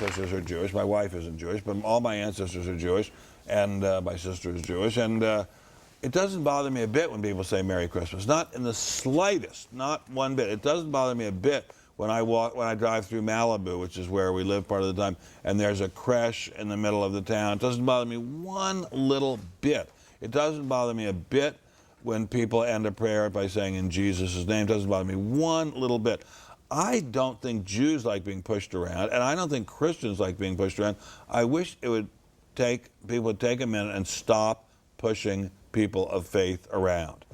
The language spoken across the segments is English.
ancestors are Jewish. My wife isn't Jewish, but all my ancestors are Jewish, and my sister is Jewish. And it doesn't bother me a bit when people say Merry Christmas. Not in the slightest, not one bit. It doesn't bother me a bit when I drive through Malibu, which is where we live part of the time, and there's a creche in the middle of the town. It doesn't bother me one little bit. It doesn't bother me a bit when people end a prayer by saying in Jesus' name. It doesn't bother me one little bit. I don't think Jews like being pushed around, and I don't think Christians like being pushed around. I wish people would take a minute and stop pushing people of faith around.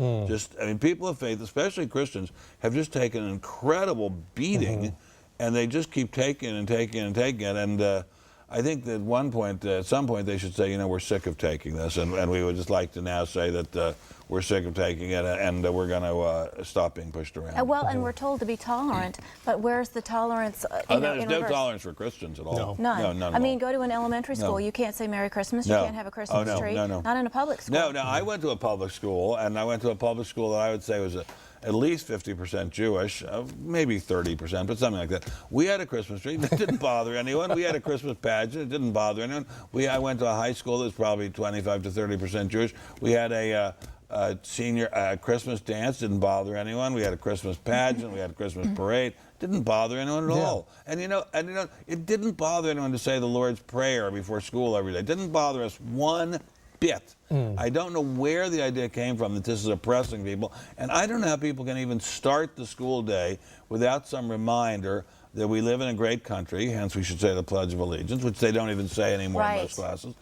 People of faith, especially Christians, have just taken an incredible beating, and they just keep taking and taking and taking it. And I think that at some point, they should say, you know, we're sick of taking this, and we would just like to now say that we're sick of taking it, and we're going to stop being pushed around. And we're told to be tolerant, but where's the tolerance? There's no tolerance for Christians at all. None. No, I mean, go to an elementary school. You can't say Merry Christmas. You can't have a Christmas tree. No. Not in a public school. No. I went to a public school, and I went to a public school that I would say was at least 50% Jewish, maybe 30%, but something like that. We had a Christmas tree. It didn't bother anyone. We had a Christmas pageant. It didn't bother anyone. I went to a high school that was probably 25 to 30% Jewish. We had a senior Christmas dance. Didn't bother anyone. We had a Christmas pageant. We had a Christmas parade. Didn't bother anyone at all. And you know, it didn't bother anyone to say the Lord's Prayer before school every day. It didn't bother us one bit. I don't know where the idea came from that this is oppressing people, and I don't know how people can even start the school day without some reminder that we live in a great country, hence we should say the Pledge of Allegiance, which they don't even say anymore in most classes,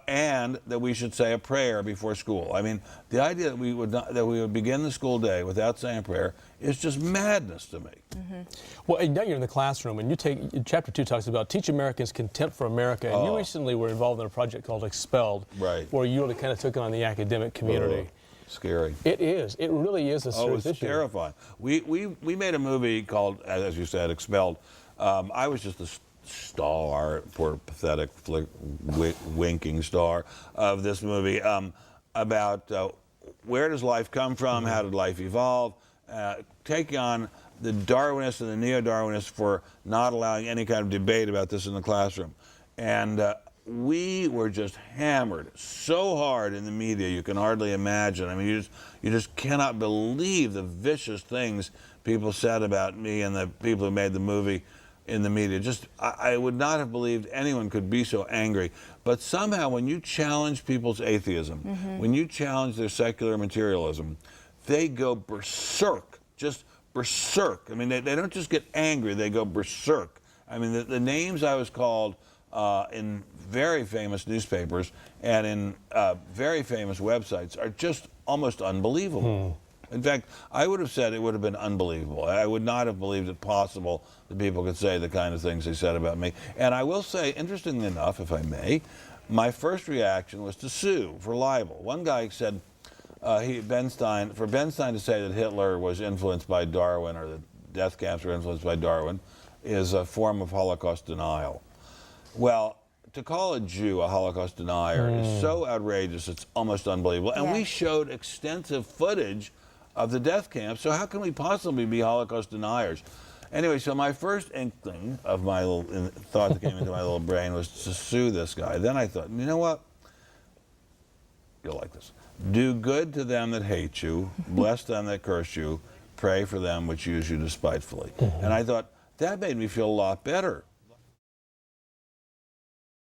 and that we should say a prayer before school. I mean, the idea that we would begin the school day without saying a prayer is just madness to me. Well, and now you're in the classroom, and chapter 2 talks about teach Americans contempt for America, and you recently were involved in a project called Expelled, where you really kind of took on the academic community. Scary. It is. It really is a serious issue. It's terrifying. We made a movie called, as you said, Expelled. I was just the star, poor pathetic winking star of this movie, about where does life come from, how did life evolve, taking on the Darwinists and the neo-Darwinists for not allowing any kind of debate about this in the classroom. And we were just hammered so hard in the media you can hardly imagine. I mean, you just cannot believe the vicious things people said about me and the people who made the movie in the media. I would not have believed anyone could be so angry. But somehow when you challenge people's atheism, when you challenge their secular materialism, they go berserk, just berserk. I mean, they don't just get angry, they go berserk. I mean, the names I was called in very famous newspapers and in very famous websites are just almost unbelievable. In fact, I would have said it would have been unbelievable. I would not have believed it possible that people could say the kind of things they said about me. And I will say, interestingly enough, if I may, my first reaction was to sue for libel. One guy said, Ben Stein to say that Hitler was influenced by Darwin or the death camps were influenced by Darwin is a form of Holocaust denial. Well, to call a Jew a Holocaust denier is so outrageous, it's almost unbelievable. And we showed extensive footage of the death camps, so how can we possibly be Holocaust deniers? Anyway, so my first inkling of my little thought that came into my little brain was to sue this guy. Then I thought, you know what? You'll like this. Do good to them that hate you, bless them that curse you, pray for them which use you despitefully. And I thought, that made me feel a lot better.